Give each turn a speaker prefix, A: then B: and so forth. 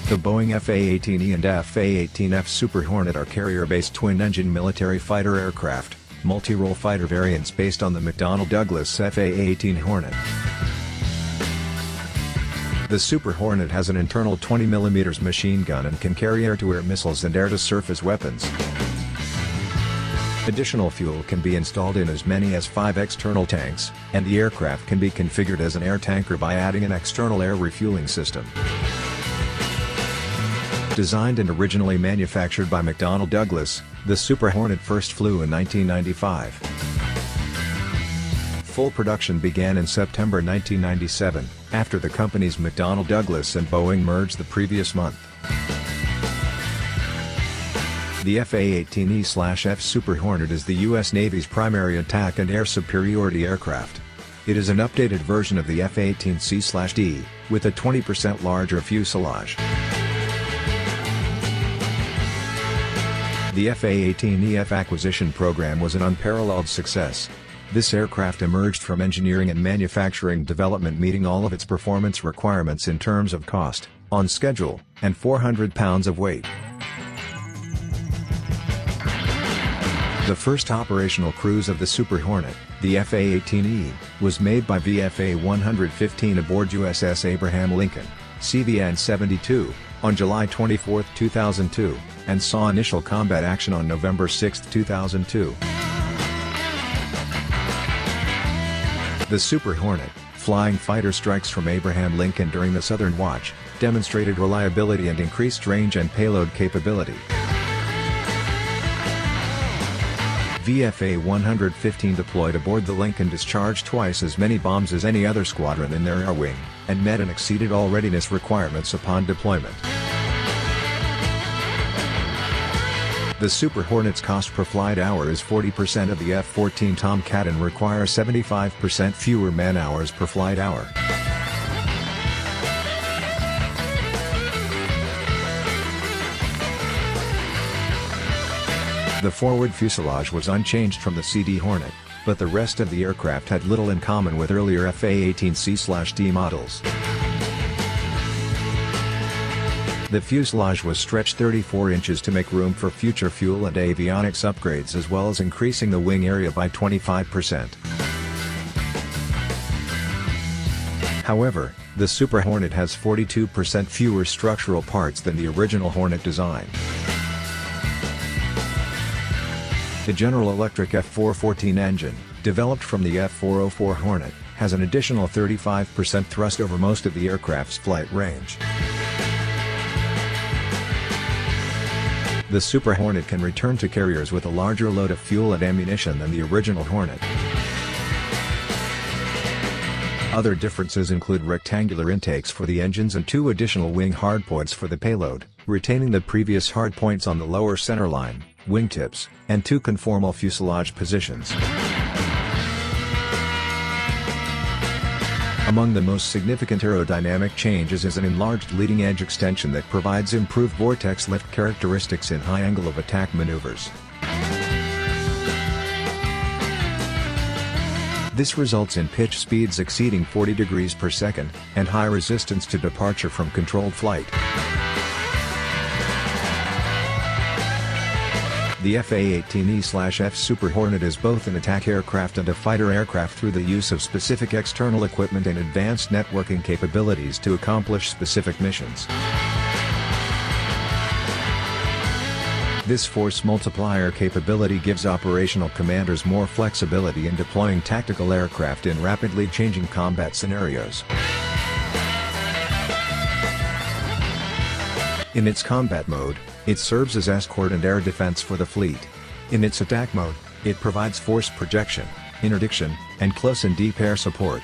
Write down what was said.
A: The Boeing F-A-18E and F-A-18F Super Hornet are carrier-based twin-engine military fighter aircraft, multi-role fighter variants based on the McDonnell Douglas F-A-18 Hornet. The Super Hornet has an internal 20mm machine gun and can carry air-to-air missiles and air-to-surface weapons. Additional fuel can be installed in as many as 5 external tanks, and the aircraft can be configured as an air tanker by adding an external air refueling system. Designed and originally manufactured by McDonnell Douglas, the Super Hornet first flew in 1995. Full production began in September 1997, after the companies McDonnell Douglas and Boeing merged the previous month. The F-A-18E/F Super Hornet is the U.S. Navy's primary attack and air superiority aircraft. It is an updated version of the F-A-18C/D, with a 20% larger fuselage. The F-A-18EF acquisition program was an unparalleled success. This aircraft emerged from engineering and manufacturing development meeting all of its performance requirements in terms of cost, on schedule, and 400 pounds of weight. The first operational cruise of the Super Hornet, the F-A-18E, was made by VFA 115 aboard USS Abraham Lincoln, CVN 72, on July 24, 2002, and saw initial combat action on November 6, 2002. The Super Hornet, flying fighter strikes from Abraham Lincoln during the Southern Watch, demonstrated reliability and increased range and payload capability. VFA 115 deployed aboard the Lincoln discharged twice as many bombs as any other squadron in their air wing, and met and exceeded all readiness requirements upon deployment. The Super Hornet's cost per flight hour is 40% of the F-14 Tomcat and requires 75% fewer man-hours per flight hour. The forward fuselage was unchanged from the CD Hornet, but the rest of the aircraft had little in common with earlier F-A-18C/D models. The fuselage was stretched 34 inches to make room for future fuel and avionics upgrades as well as increasing the wing area by 25%. However, the Super Hornet has 42% fewer structural parts than the original Hornet design. The General Electric F414 engine, developed from the F404 Hornet, has an additional 35% thrust over most of the aircraft's flight range. The Super Hornet can return to carriers with a larger load of fuel and ammunition than the original Hornet. Other differences include rectangular intakes for the engines and 2 additional wing hardpoints for the payload, retaining the previous hardpoints on the lower centerline, wingtips, and 2 conformal fuselage positions. Among the most significant aerodynamic changes is an enlarged leading edge extension that provides improved vortex lift characteristics in high angle of attack maneuvers. This results in pitch speeds exceeding 40 degrees per second, and high resistance to departure from controlled flight. The F-A-18E/F Super Hornet is both an attack aircraft and a fighter aircraft through the use of specific external equipment and advanced networking capabilities to accomplish specific missions. This force multiplier capability gives operational commanders more flexibility in deploying tactical aircraft in rapidly changing combat scenarios. In its combat mode, it serves as escort and air defense for the fleet. In its attack mode, it provides force projection, interdiction, and close and deep air support.